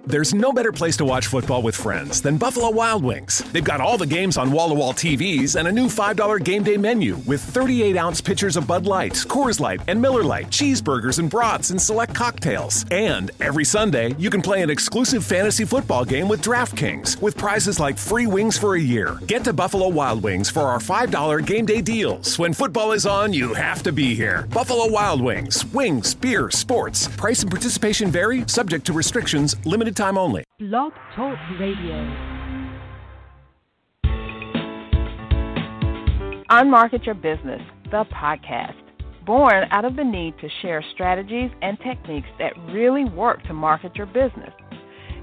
There's no better place to watch football with friends than Buffalo Wild Wings. They've got all the games on wall-to-wall TVs and a new $5 game day menu with 38-ounce pitchers of Bud Light, Coors Light, and Miller Lite, cheeseburgers and brats, and select cocktails. And every Sunday, you can play an exclusive fantasy football game with DraftKings with prizes like free wings for a year. Get to Buffalo Wild Wings for our $5 game day deals. When football is on, you have to be here. Buffalo Wild Wings. Wings, beer, sports. Price and participation vary, subject to restrictions, limited time only. Blog Talk Radio. Unmarket Your Business, the podcast. Born out of the need to share strategies and techniques that really work to market your business.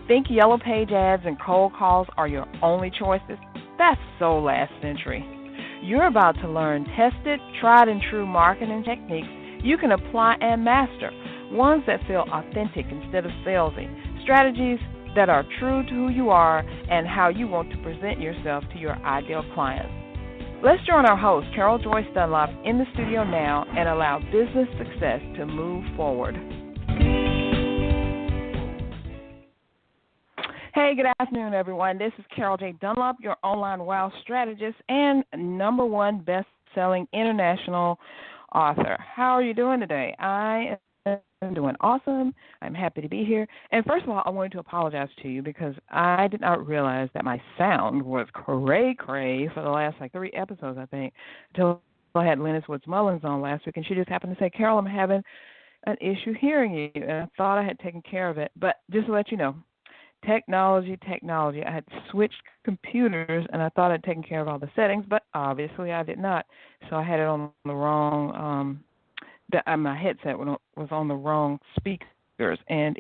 Think yellow page ads and cold calls are your only choices? That's so last century. You're about to learn tested, tried and true marketing techniques you can apply and master. Ones that feel authentic instead of salesy. Strategies that are true to who you are and how you want to present yourself to your ideal clients. Let's join our host, Carol Joyce Dunlop, in the studio now and allow business success to move forward. Hey, good afternoon, everyone. This is Carol J. Dunlop, your online wow strategist and #1 best-selling international author. How are you doing today? I am doing awesome. I'm happy to be here. And first of all, I wanted to apologize to you because I did not realize that my sound was cray-cray for the last 3 episodes, I think, until I had Lennis Woods Mullins on last week, and she just happened to say, Carol, I'm having an issue hearing you, and I thought I had taken care of it. But just to let you know, technology. I had switched computers, and I thought I'd taken care of all the settings, but obviously I did not. So I had it on the wrong my headset was on the wrong speakers, and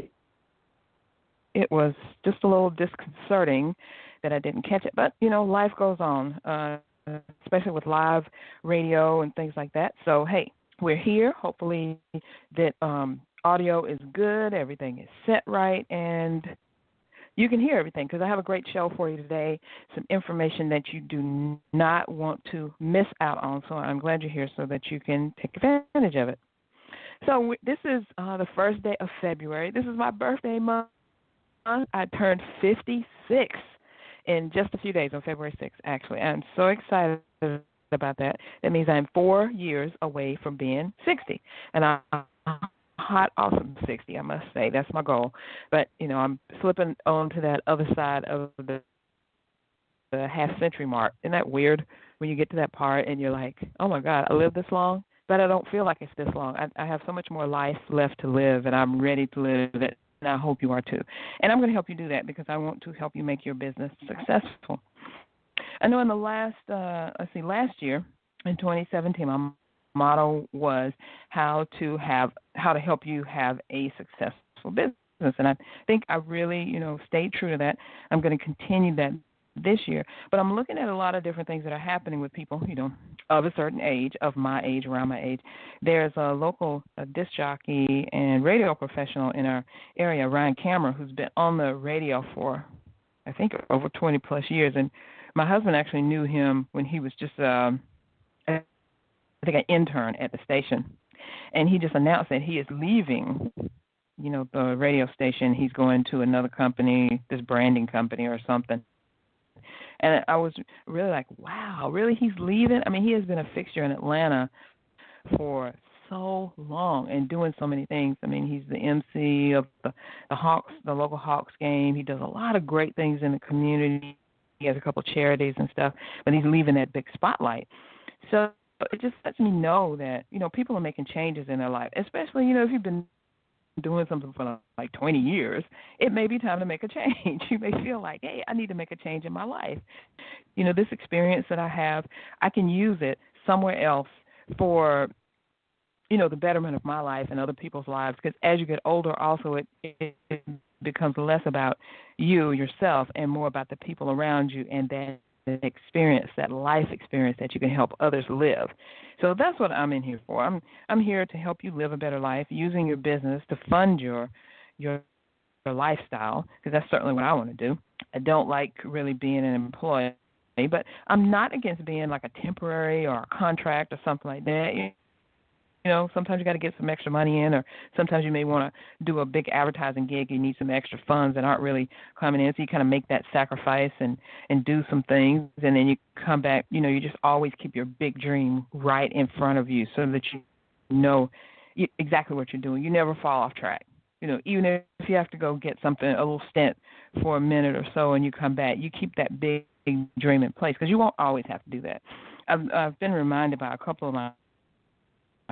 it was just a little disconcerting that I didn't catch it. But, life goes on, especially with live radio and things like that. So, hey, we're here. Hopefully that audio is good, everything is set right, and you can hear everything because I have a great show for you today, some information that you do not want to miss out on. So I'm glad you're here so that you can take advantage of it. So this is the first day of February. This is my birthday month. I turned 56 in just a few days, on February 6th, actually. I'm so excited about that. That means I'm 4 years away from being 60. And I'm hot off of 60, I must say. That's my goal. But, I'm slipping on to that other side of the half-century mark. Isn't that weird when you get to that part and you're like, oh, my God, I lived this long? But I don't feel like it's this long. I have so much more life left to live, and I'm ready to live it, and I hope you are too. And I'm going to help you do that because I want to help you make your business successful. I know in the last year, in 2017, my motto was how to help you have a successful business. And I think I really, stayed true to that. I'm going to continue that this year. But I'm looking at a lot of different things that are happening with people, of a certain age, of my age, around my age. There's a local disc jockey and radio professional in our area, Ryan Cameron, who's been on the radio for, I think, over 20-plus years. And my husband actually knew him when he was just, an intern at the station. And he just announced that he is leaving, the radio station. He's going to another company, this branding company or something. And I was really like, wow, really? He's leaving? I mean, he has been a fixture in Atlanta for so long and doing so many things. I mean, he's the MC of the Hawks, the local Hawks game. He does a lot of great things in the community. He has a couple charities and stuff, but he's leaving that big spotlight. So it just lets me know that, people are making changes in their life, especially, if you've been doing something for 20 years, it may be time to make a change. You may feel like, hey, I need to make a change in my life. This experience that I have, I can use it somewhere else for, the betterment of my life and other people's lives. Because as you get older, also it becomes less about you, yourself, and more about the people around you and that experience, that life experience that you can help others live. So that's what I'm in here for. I'm here to help you live a better life using your business to fund your lifestyle, because that's certainly what I want to do. I don't like really being an employee, but I'm not against being like a temporary or a contract or something like that. sometimes you got to get some extra money in, or sometimes you may want to do a big advertising gig. You need some extra funds that aren't really coming in, so you kind of make that sacrifice and do some things, and then you come back. You just always keep your big dream right in front of you, so that you know exactly what you're doing. You never fall off track. Even if you have to go get something, a little stint for a minute or so, and you come back, you keep that big dream in place, because you won't always have to do that. I've been reminded by a couple of my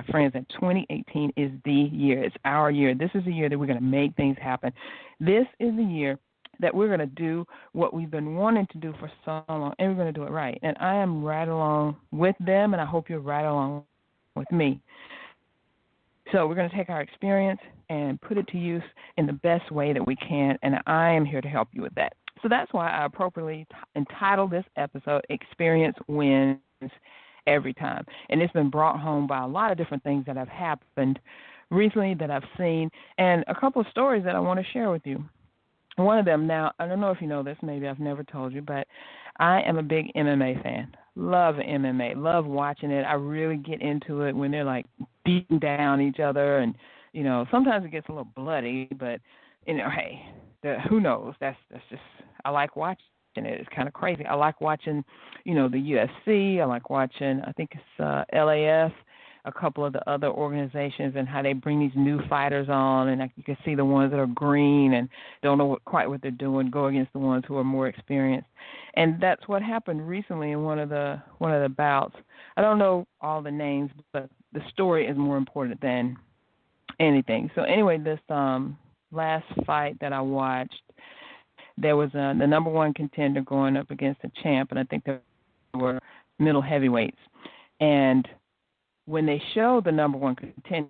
friends that 2018 is the year. It's our year. This is the year that we're going to make things happen. This is the year that we're going to do what we've been wanting to do for so long, and we're going to do it right. And I am right along with them, and I hope you're right along with me. So we're going to take our experience and put it to use in the best way that we can, and I am here to help you with that. So that's why I appropriately entitled this episode, Experience Wins Every Time. And it's been brought home by a lot of different things that have happened recently that I've seen, and a couple of stories that I want to share with you. One of them, now, I don't know if you know this, maybe I've never told you, but I am a big MMA fan. Love MMA, love watching it. I really get into it when they're like beating down each other, and sometimes it gets a little bloody, but hey, who knows? That's just, I like watching it. It's kind of crazy. I like watching, the UFC. I like watching, I think it's LAF, a couple of the other organizations, and how they bring these new fighters on, and you can see the ones that are green and don't know quite what they're doing go against the ones who are more experienced. And that's what happened recently in one of the bouts. I don't know all the names, but the story is more important than anything. So anyway, this last fight that I watched, there was the number one contender going up against the champ, and I think they were middle heavyweights. And when they showed the number one contender,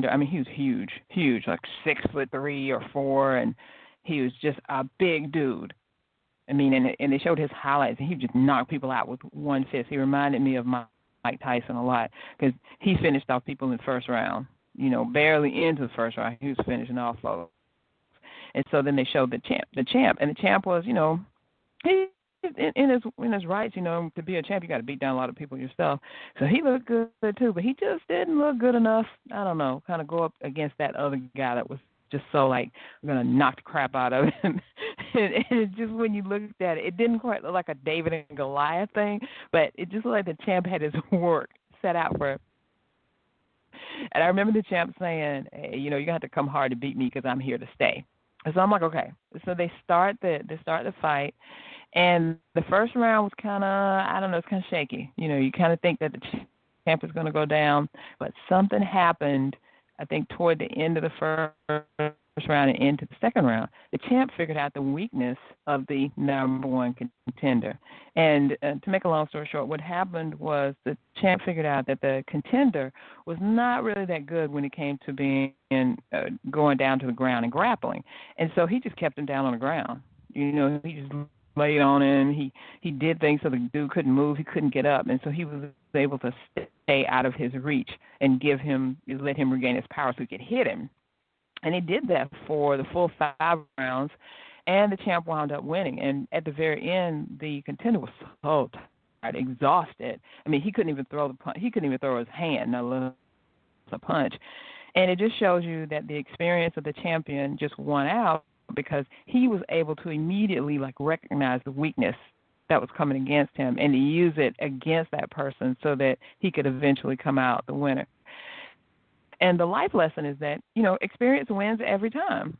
I mean, he was huge, like 6'3" or 4", and he was just a big dude. I mean, and they showed his highlights, and he just knocked people out with one fist. He reminded me of Mike Tyson a lot, because he finished off people in the first round, barely into the first round. He was finishing off folks. And so then they showed the champ, and the champ was, he in his rights, to be a champ, you got to beat down a lot of people yourself. So he looked good too, but he just didn't look good enough. I don't know, kind of go up against that other guy that was just so like gonna knock the crap out of him. and it just, when you looked at it, it didn't quite look like a David and Goliath thing, but it just looked like the champ had his work set out for it. And I remember the champ saying, hey, you're gonna have to come hard to beat me, because I'm here to stay. And so I'm like, okay. So they start the fight, and the first round was kind of, I don't know, it's kind of shaky. You kind of think that the champ is going to go down, but something happened, I think, toward the end of the first round and into the second round. The champ figured out the weakness of the number one contender. And to make a long story short, what happened was the champ figured out that the contender was not really that good when it came to being going down to the ground and grappling. And so he just kept him down on the ground. He just laid on him. He did things so the dude couldn't move. He couldn't get up. And so he was able to stay out of his reach and let him regain his power so he could hit him. And he did that for the full 5 rounds, and the champ wound up winning. And at the very end, the contender was so tired, exhausted. I mean, he couldn't even throw the punch. He couldn't even throw his hand, let alone a punch. And it just shows you that the experience of the champion just won out, because he was able to immediately recognize the weakness that was coming against him and to use it against that person so that he could eventually come out the winner. And the life lesson is that, experience wins every time.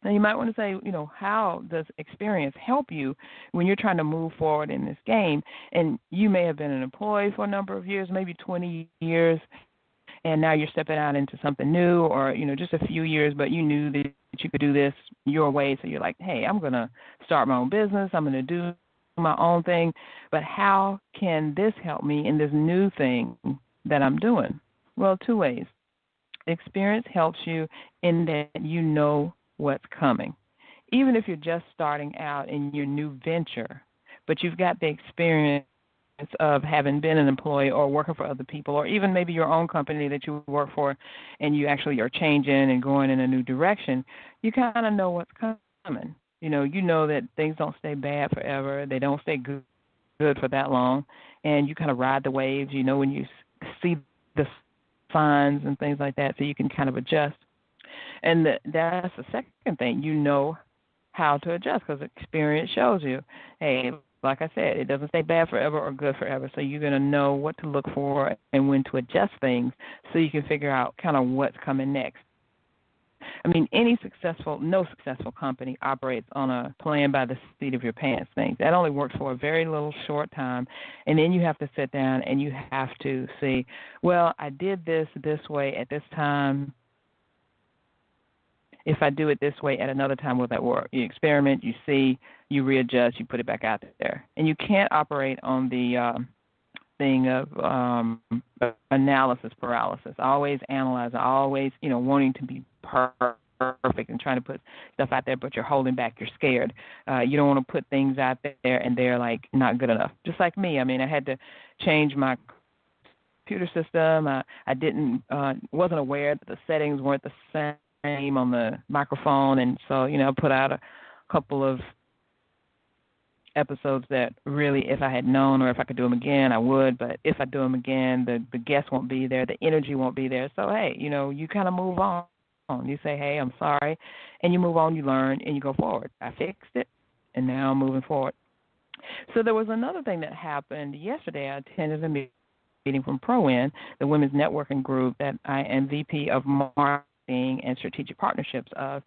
And you might want to say, how does experience help you when you're trying to move forward in this game? And you may have been an employee for a number of years, maybe 20 years, and now you're stepping out into something new, or, just a few years, but you knew that you could do this your way. So you're like, hey, I'm going to start my own business. I'm going to do my own thing. But how can this help me in this new thing that I'm doing? Well, 2 ways. Experience helps you in that you know what's coming. Even if you're just starting out in your new venture, but you've got the experience of having been an employee or working for other people, or even maybe your own company that you work for, and you actually are changing and going in a new direction, you kind of know what's coming. You know that things don't stay bad forever. They don't stay good for that long, and you kind of ride the waves. When you see the signs and things like that, so you can kind of adjust. And that's the second thing. You know how to adjust because experience shows you, hey, like I said, it doesn't stay bad forever or good forever. So you're going to know what to look for and when to adjust things so you can figure out kind of what's coming next. I mean, no successful company operates on a plan by the seat of your pants thing. That only works for a very little short time, and then you have to sit down and you have to see, well, I did this way at this time. If I do it this way at another time, will that work? You experiment, you see, you readjust, you put it back out there. And you can't operate on the thing of analysis paralysis. Always analyze, always, wanting to be perfect and trying to put stuff out there, but you're holding back, you're scared. You don't want to put things out there and they're like not good enough. Just like me. I mean, I had to change my computer system. I wasn't aware that the settings weren't the same on the microphone, and so put out a couple of episodes that really, if I had known or if I could do them again, I would. But if I do them again, the guests won't be there, the energy won't be there. So hey, you kind of move on. You say, hey, I'm sorry, and you move on. You learn and you go forward. I fixed it, and now I'm moving forward. So there was another thing that happened yesterday. I attended a meeting from ProWin, the women's networking group that I am VP of Marketing and Strategic Partnerships of,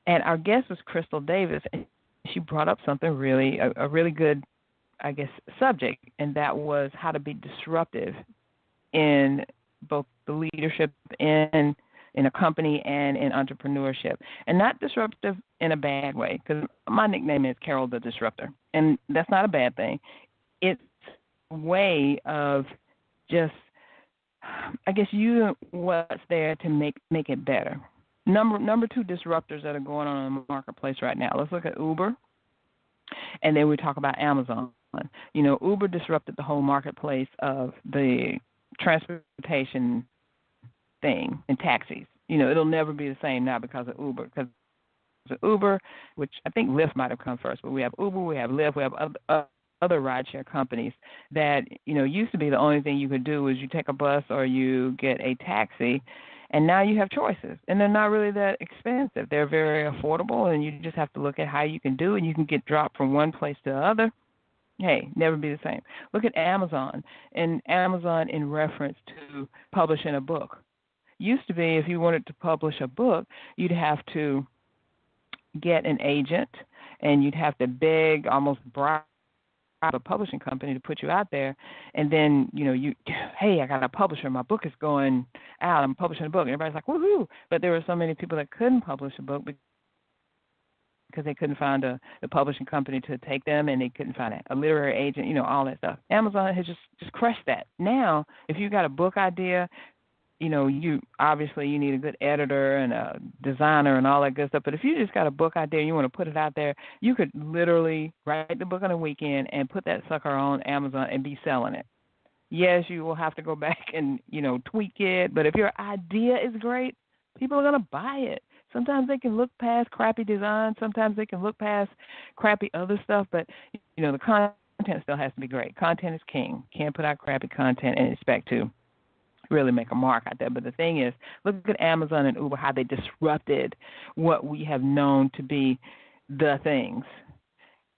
and our guest was Crystal Davis, and she brought up something really, a really good, I guess, subject, and that was how to be disruptive in both the leadership in a company and in entrepreneurship, and not disruptive in a bad way, because my nickname is Carol the Disruptor, and that's not a bad thing. It's a way of just, I guess, you what's there to make it better. Number two disruptors that are going on in the marketplace right now. Let's look at Uber, and then we talk about Amazon. Uber disrupted the whole marketplace of the transportation thing and taxis. It'll never be the same now because of Uber. Because of Uber, which I think Lyft might have come first, but we have Uber, we have Lyft, we have other rideshare companies that, used to be the only thing you could do was you take a bus or you get a taxi, and now you have choices, and they're not really that expensive. They're very affordable, and you just have to look at how you can do it. You can get dropped from one place to the other. Hey, never be the same. Look at Amazon, and Amazon in reference to publishing a book. Used to be if you wanted to publish a book, you'd have to get an agent, and you'd have to beg, almost bribe a publishing company to put you out there, and then hey, I got a publisher, my book is going out, I'm publishing a book, and everybody's like, woohoo! But there were so many people that couldn't publish a book because they couldn't find the publishing company to take them, and they couldn't find a literary agent, all that stuff. Amazon has just crushed that. Now, if you got a book idea, you obviously you need a good editor and a designer and all that good stuff. But if you just got a book idea and you want to put it out there, you could literally write the book on a weekend and put that sucker on Amazon and be selling it. Yes, you will have to go back and, tweak it. But if your idea is great, people are going to buy it. Sometimes they can look past crappy design. Sometimes they can look past crappy other stuff. But, the content still has to be great. Content is king. Can't put out crappy content and expect to really make a mark out there. But the thing is, look at Amazon and Uber, how they disrupted what we have known to be the things.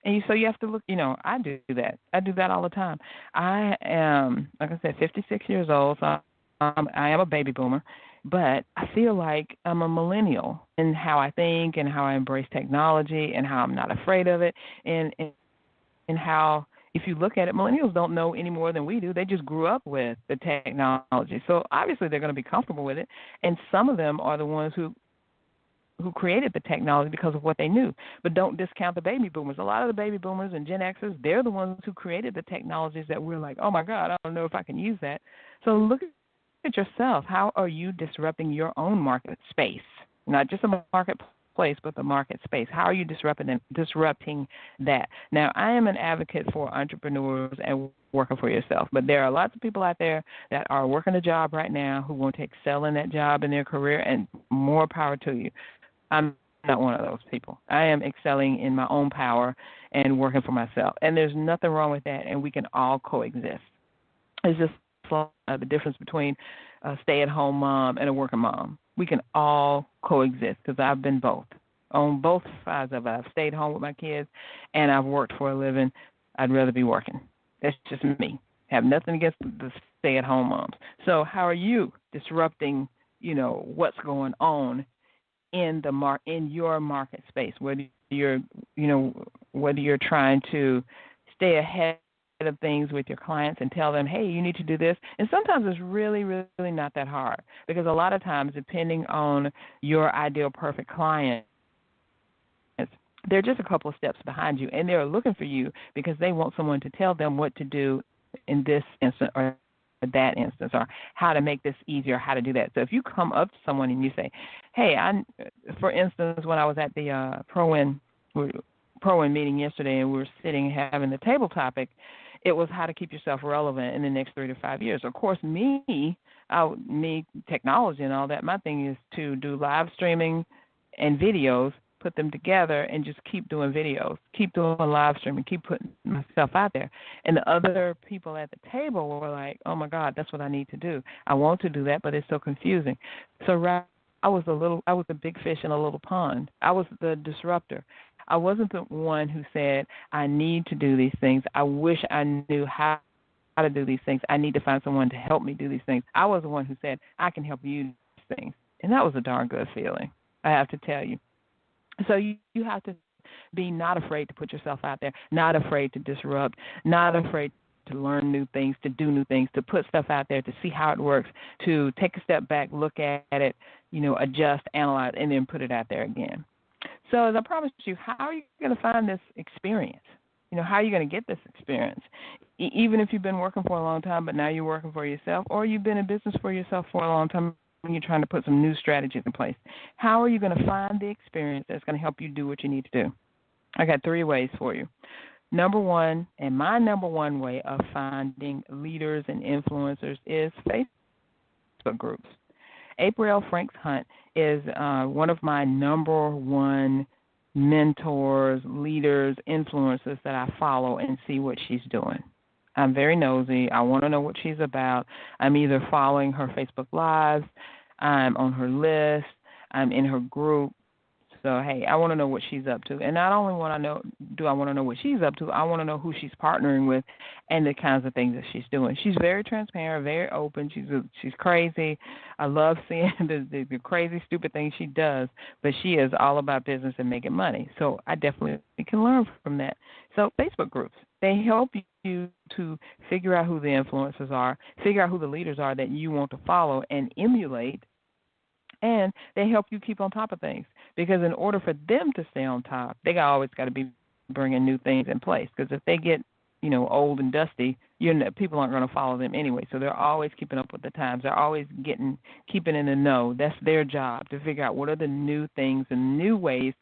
And so you have to look, I do that. I do that all the time. I am, like I said, 56 years old, so I am a baby boomer, but I feel like I'm a millennial in how I think and how I embrace technology and how I'm not afraid of it, and how, if you look at it, millennials don't know any more than we do. They just grew up with the technology. So obviously they're going to be comfortable with it. And some of them are the ones who created the technology because of what they knew. But don't discount the baby boomers. A lot of the baby boomers and Gen Xers, they're the ones who created the technologies that we're like, oh, my God, I don't know if I can use that. So look at yourself. How are you disrupting your own market space? Not just a marketplace, but the market space. How are you disrupting that? Now, I am an advocate for entrepreneurs and working for yourself, but there are lots of people out there that are working a job right now who want to excel in that job in their career, and more power to you. I'm not one of those people. I am excelling in my own power and working for myself, and there's nothing wrong with that, and we can all coexist. It's just the difference between a stay-at-home mom and a working mom. We can all coexist because I've been both. On both sides of it, I've stayed home with my kids, and I've worked for a living. I'd rather be working. That's just me. Have nothing against the stay-at-home moms. So how are you disrupting, what's going on in in your market space? Whether you're trying to stay ahead of things with your clients and tell them, hey, you need to do this. And sometimes it's really, really not that hard because a lot of times, depending on your ideal perfect client, they're just a couple of steps behind you, and they're looking for you because they want someone to tell them what to do in this instance or that instance, or how to make this easier, how to do that. So if you come up to someone and you say, hey, for instance, when I was at the Pro-Win meeting yesterday and we were sitting having the table topic, it was how to keep yourself relevant in the next 3 to 5 years. Of course, me, technology and all that, my thing is to do live streaming and videos, put them together, and just keep doing videos, keep doing live streaming, keep putting myself out there. And the other people at the table were like, oh, my God, that's what I need to do. I want to do that, but it's so confusing. So I was a big fish in a little pond. I was the disruptor. I wasn't the one who said, I need to do these things. I wish I knew how to do these things. I need to find someone to help me do these things. I was the one who said, I can help you do these things. And that was a darn good feeling, I have to tell you. So you have to be not afraid to put yourself out there, not afraid to disrupt, not afraid to learn new things, to do new things, to put stuff out there, to see how it works, to take a step back, look at it, adjust, analyze, and then put it out there again. So as I promised you, how are you going to find this experience? How are you going to get this experience? Even if you've been working for a long time, but now you're working for yourself, or you've been in business for yourself for a long time, and you're trying to put some new strategies in place. How are you going to find the experience that's going to help you do what you need to do? I got 3 ways for you. Number one, and my number one way of finding leaders and influencers is Facebook groups. April Franks Hunt is one of my number one mentors, leaders, influencers that I follow and see what she's doing. I'm very nosy. I want to know what she's about. I'm either following her Facebook Lives, I'm on her list, I'm in her group. So, hey, I want to know what she's up to. And not only do I want to know what she's up to, I want to know who she's partnering with and the kinds of things that she's doing. She's very transparent, very open. She's crazy. I love seeing the crazy, stupid things she does, but she is all about business and making money. So I definitely can learn from that. So Facebook groups, they help you to figure out who the influencers are, figure out who the leaders are that you want to follow and emulate, and they help you keep on top of things. Because in order for them to stay on top, they always got to be bringing new things in place. Because if they get, old and dusty, people aren't going to follow them anyway. So they're always keeping up with the times. They're always keeping in the know. That's their job, to figure out what are the new things and new ways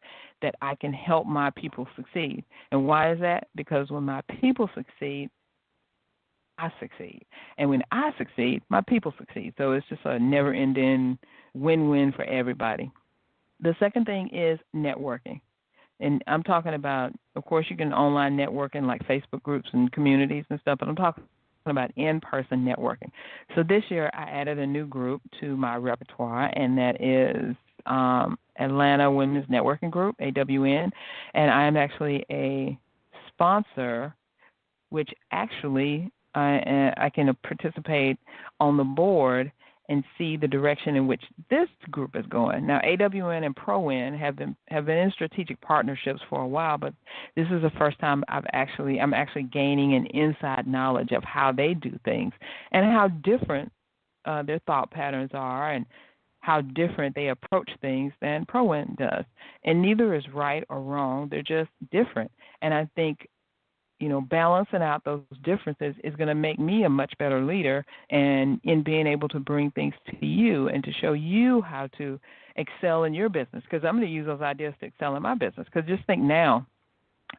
that I can help my people succeed. And why is that? Because when my people succeed, I succeed. And when I succeed, my people succeed. So it's just a never-ending win-win for everybody. The second thing is networking. And I'm talking about, of course, you can online networking like Facebook groups and communities and stuff, but I'm talking about in-person networking. So this year I added a new group to my repertoire, and that is Atlanta Women's Networking Group, AWN, and I am actually a sponsor, which actually I can participate on the board and see the direction in which this group is going. Now, AWN and ProWin have been in strategic partnerships for a while, but this is the first time I'm actually gaining an inside knowledge of how they do things and how different their thought patterns are and how different they approach things than ProWin does. And neither is right or wrong. They're just different. And I think balancing out those differences is going to make me a much better leader and in being able to bring things to you and to show you how to excel in your business, because I'm going to use those ideas to excel in my business. Because just think now,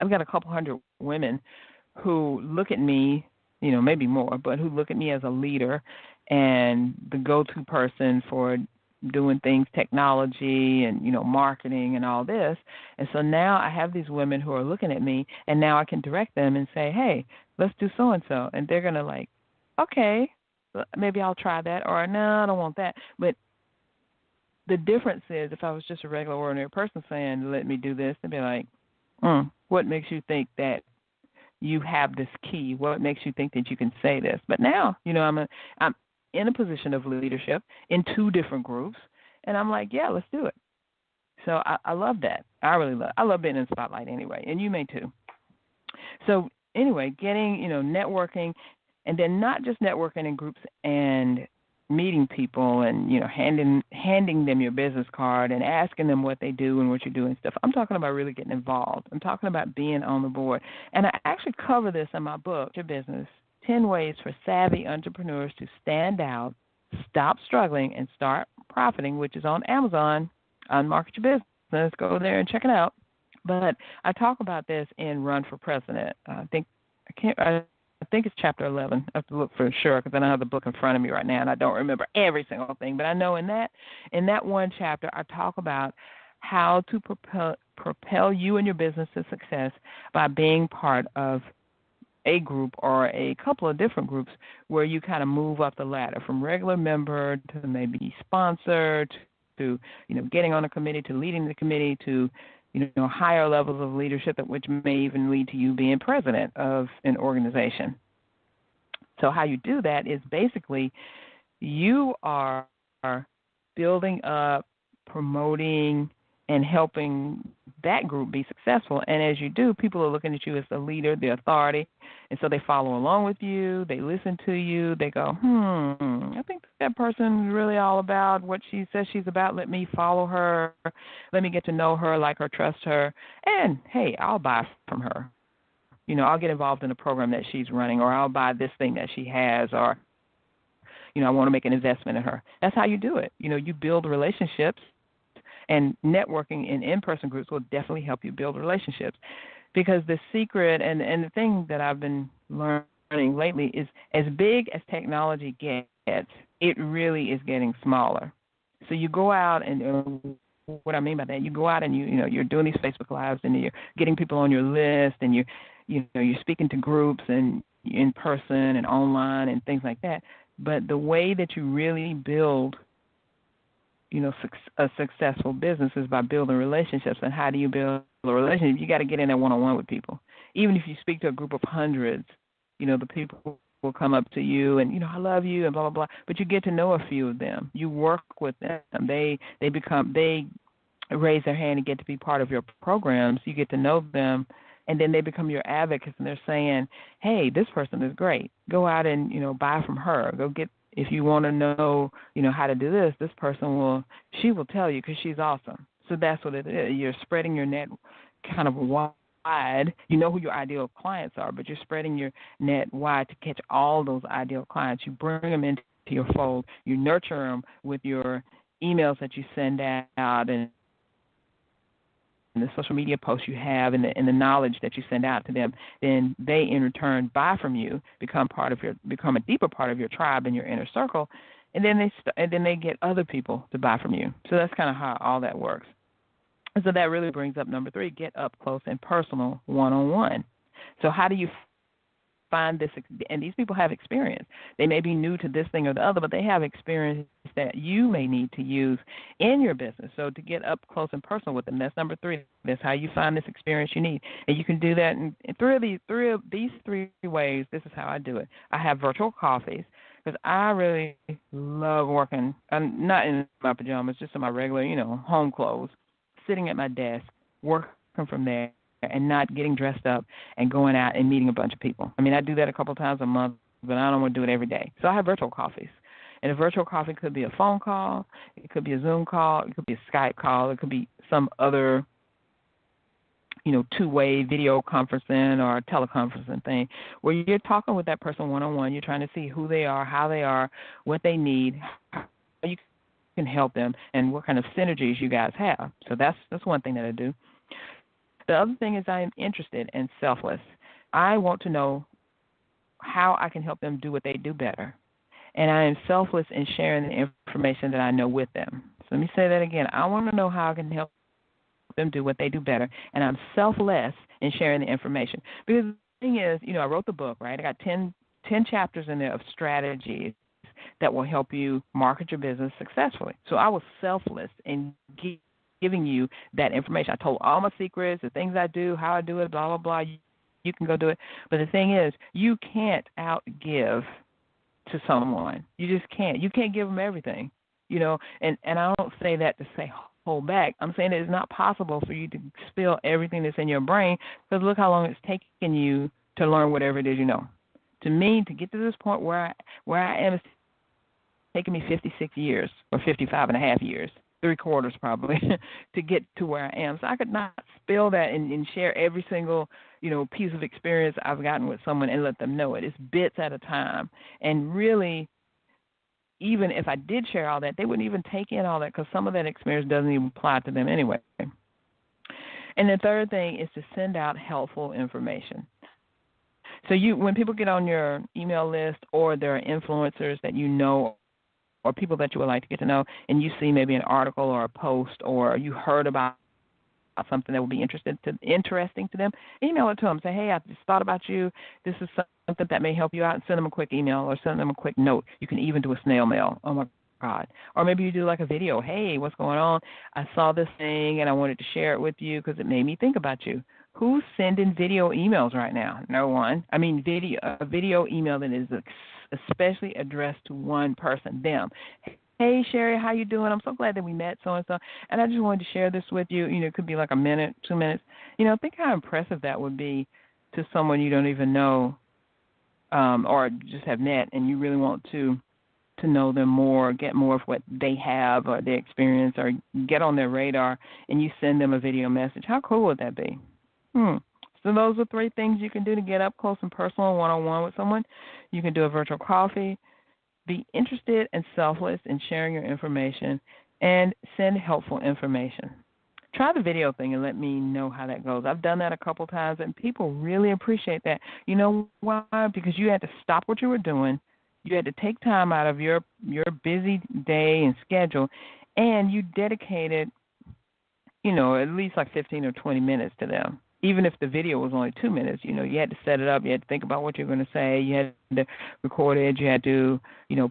I've got a couple hundred women who look at me, maybe more, but who look at me as a leader and the go-to person for doing things, technology and, marketing and all this. And so now I have these women who are looking at me, and now I can direct them and say, hey, let's do so-and-so. And they're going to okay, maybe I'll try that, or no, I don't want that. But the difference is if I was just a regular, ordinary person saying, let me do this, they'd be like, what makes you think that you have this key? What makes you think that you can say this? But now, I'm in a position of leadership in 2 different groups, and I'm like, yeah, let's do it. So I love that. I love being in the spotlight anyway, and you may too. So anyway, getting, networking, and then not just networking in groups and meeting people and, handing them your business card and asking them what they do and what you do and stuff. I'm talking about really getting involved. I'm talking about being on the board. And I actually cover this in my book, Your Business, 10 Ways for Savvy Entrepreneurs to Stand Out, Stop Struggling, and Start Profiting, which is on Amazon. Unmarket Your Business. Go there and check it out. But I talk about this in Run for President. I think it's chapter 11. I have to look for sure because I don't have the book in front of me right now, and I don't remember every single thing. But I know in that one chapter, I talk about how to propel you and your business to success by being part of a group or a couple of different groups where you kind of move up the ladder from regular member to maybe sponsor to getting on a committee, to leading the committee, to higher levels of leadership, which may even lead to you being president of an organization. So how you do that is basically you are building up, promoting, and helping that group be successful. And as you do, people are looking at you as the leader, the authority, and so they follow along with you. They listen to you. They go, I think that person is really all about what she says she's about. Let me follow her. Let me get to know her, like her, trust her. And, hey, I'll buy from her. I'll get involved in a program that she's running, or I'll buy this thing that she has, or, I want to make an investment in her. That's how you do it. You build relationships. And networking in in-person groups will definitely help you build relationships, because the secret and the thing that I've been learning lately is as big as technology gets, it really is getting smaller. So you go out and what I mean by that, you go out and you're doing these Facebook Lives and you're getting people on your list and you're speaking to groups and in person and online and things like that. But the way that you really build a successful business is by building relationships. And how do you build a relationship? You got to get in there one-on-one with people. Even if you speak to a group of hundreds, the people will come up to you and, I love you and blah, blah, blah. But you get to know a few of them. You work with them. They raise their hand and get to be part of your programs. You get to know them, and then they become your advocates, and they're saying, hey, this person is great. Go out and, buy from her. Go get. If you want to know, how to do this, this person will tell you because she's awesome. So that's what it is. You're spreading your net kind of wide. You know who your ideal clients are, but you're spreading your net wide to catch all those ideal clients. You bring them into your fold. You nurture them with your emails that you send out and the social media posts you have and the knowledge that you send out to them. Then they in return buy from you, become a deeper part of your tribe and your inner circle, and then they get other people to buy from you. So that's kind of how all that works. And so that really brings up number 3: get up close and personal, one-on-one. So how do you find this? And these people have experience. They may be new to this thing or the other, but they have experience that you may need to use in your business. So to get up close and personal with them, that's number 3. That's how you find this experience you need. And you can do that in these three ways. This is how I do it. I have virtual coffees because I really love working, not in my pajamas, just in my regular, home clothes, sitting at my desk, working from there, and not getting dressed up and going out and meeting a bunch of people. I mean, I do that a couple of times a month, but I don't want to do it every day. So I have virtual coffees. And a virtual coffee could be a phone call, it could be a Zoom call, it could be a Skype call, it could be some other, two-way video conferencing or teleconferencing thing where you're talking with that person one-on-one. You're trying to see who they are, how they are, what they need, how you can help them, and what kind of synergies you guys have. So that's one thing that I do. The other thing is I am interested and selfless. I want to know how I can help them do what they do better. And I am selfless in sharing the information that I know with them. So let me say that again. I want to know how I can help them do what they do better. And I'm selfless in sharing the information. Because the thing is, I wrote the book, right? I got 10 chapters in there of strategies that will help you market your business successfully. So I was selfless in giving you that information. I told all my secrets, the things I do, how I do it, blah, blah, blah. You can go do it. But the thing is, you can't outgive to someone. You just can't. You can't give them everything, and I don't say that to say hold back. I'm saying that it's not possible for you to spill everything that's in your brain, because look how long it's taken you to learn whatever it is you know. To me, to get to this point where I am, it's taken me 56 years or 55 and a half years, 3/4 probably, to get to where I am. So I could not spill that and share every single, piece of experience I've gotten with someone and let them know it. It's bits at a time. And really, even if I did share all that, they wouldn't even take in all that, because some of that experience doesn't even apply to them anyway. And the third thing is to send out helpful information. So when people get on your email list, or there are influencers that you know, or people that you would like to get to know, and you see maybe an article or a post, or you heard about something that would be interesting to them, email it to them. Say, hey, I just thought about you. This is something that may help you out, and send them a quick email or send them a quick note. You can even do a snail mail. Oh, my God. Or maybe you do like a video. Hey, what's going on? I saw this thing, and I wanted to share it with you because it made me think about you. Who's sending video emails right now? No one. I mean, a video email that is especially addressed to one person, them. Hey, Sherry, how you doing? I'm so glad that we met, so-and-so, and I just wanted to share this with you. It could be like a minute, 2 minutes. Think how impressive that would be to someone you don't even know, or just have met, and you really want to know them more, get more of what they have or their experience, or get on their radar, and you send them a video message. How cool would that be? So those are 3 things you can do to get up close and personal, one-on-one with someone. You can do a virtual coffee, be interested and selfless in sharing your information, and send helpful information. Try the video thing and let me know how that goes. I've done that a couple times, and people really appreciate that. You know why? Because you had to stop what you were doing. You had to take time out of your busy day and schedule, and you dedicated, at least like 15 or 20 minutes to them. Even if the video was only 2 minutes, you had to set it up. You had to think about what you were going to say. You had to record it. You had to,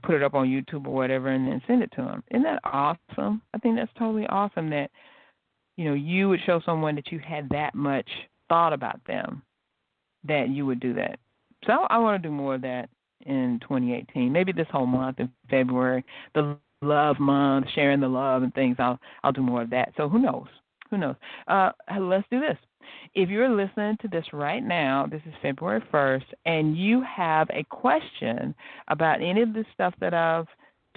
put it up on YouTube or whatever, and then send it to them. Isn't that awesome? I think that's totally awesome that, you would show someone that you had that much thought about them, that you would do that. So I want to do more of that in 2018. Maybe this whole month in February, the love month, sharing the love and things. I'll do more of that. So who knows? Let's do this. If you're listening to this right now, this is February 1st, and you have a question about any of the stuff that I've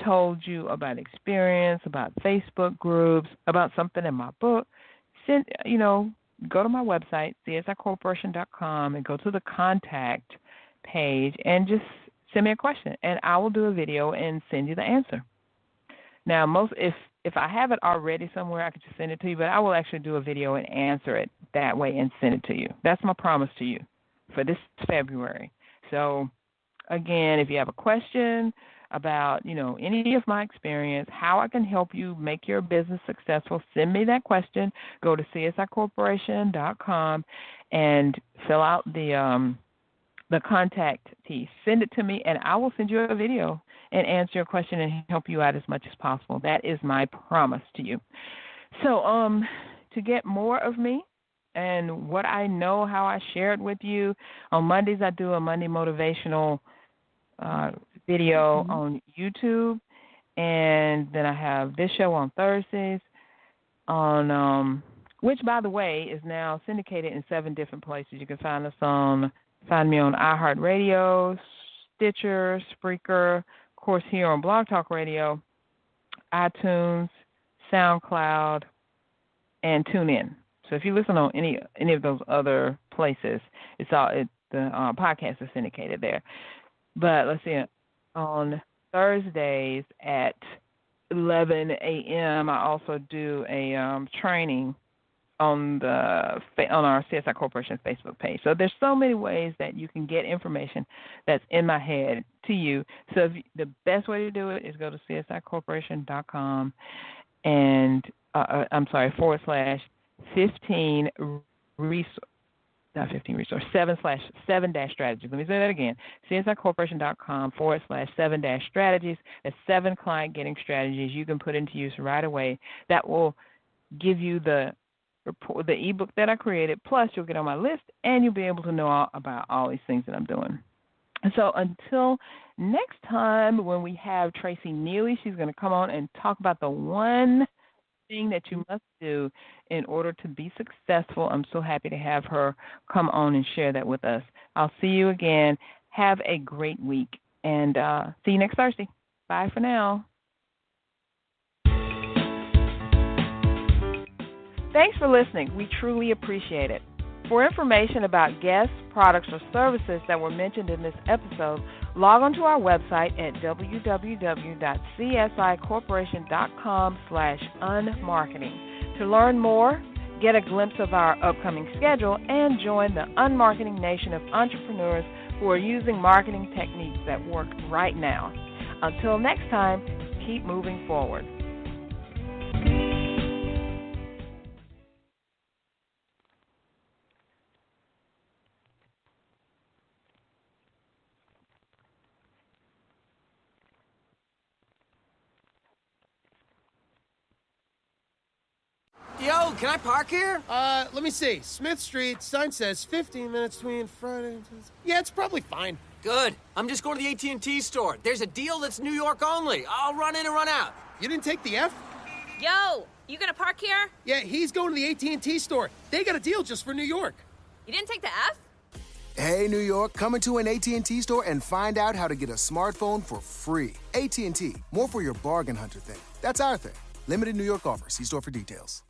told you about experience, about Facebook groups, about something in my book, go to my website, csicorporation.com, and go to the contact page and just send me a question, and I will do a video and send you the answer. Now, if I have it already somewhere, I could just send it to you, but I will actually do a video and answer it that way and send it to you. That's my promise to you for this February. So, again, if you have a question about, any of my experience, how I can help you make your business successful, send me that question. Go to csicorporation.com and fill out the contact piece. Send it to me, and I will send you a video and answer your question and help you out as much as possible. That is my promise to you. So to get more of me and what I know, how I share it with you, on Mondays I do a Monday motivational video on YouTube, and then I have this show on Thursdays, on which, by the way, is now syndicated in 7 different places. You can find me on iHeartRadio, Stitcher, Spreaker, of course here on Blog Talk Radio, iTunes, SoundCloud, and TuneIn. So if you listen on any of those other places, the podcast is syndicated there. But let's see, on Thursdays at 11 a.m., I also do a training on our CSI Corporation Facebook page. So there's so many ways that you can get information that's in my head to you. So the best way to do it is go to csicorporation.com and /15 resources. not 15 resource, 7/7-strategies. Let me say that again. CSIcorporation.com/7-strategies. That's 7 client getting strategies you can put into use right away that will give you the report, the ebook that I created, plus you'll get on my list and you'll be able to know about all these things that I'm doing. And so until next time when we have Tracy Neely, she's going to come on and talk about the one thing that you must do in order to be successful. I'm so happy to have her come on and share that with us. I'll see you again. Have a great week, and see you next Thursday. Bye for now. Thanks for listening. We truly appreciate it. For information about guests, products, or services that were mentioned in this episode, log on to our website at www.csicorporation.com/unmarketing. To learn more, get a glimpse of our upcoming schedule, and join the unmarketing nation of entrepreneurs who are using marketing techniques that work right now. Until next time, keep moving forward. Yo, can I park here? Let me see. Smith Street, sign says 15 minutes between Friday and Tuesday. Yeah, it's probably fine. Good. I'm just going to the AT&T store. There's a deal that's New York only. I'll run in and run out. You didn't take the F? Yo, you gonna park here? Yeah, he's going to the AT&T store. They got a deal just for New York. You didn't take the F? Hey, New York, come into an AT&T store and find out how to get a smartphone for free. AT&T, more for your bargain hunter thing. That's our thing. Limited New York offer. See store for details.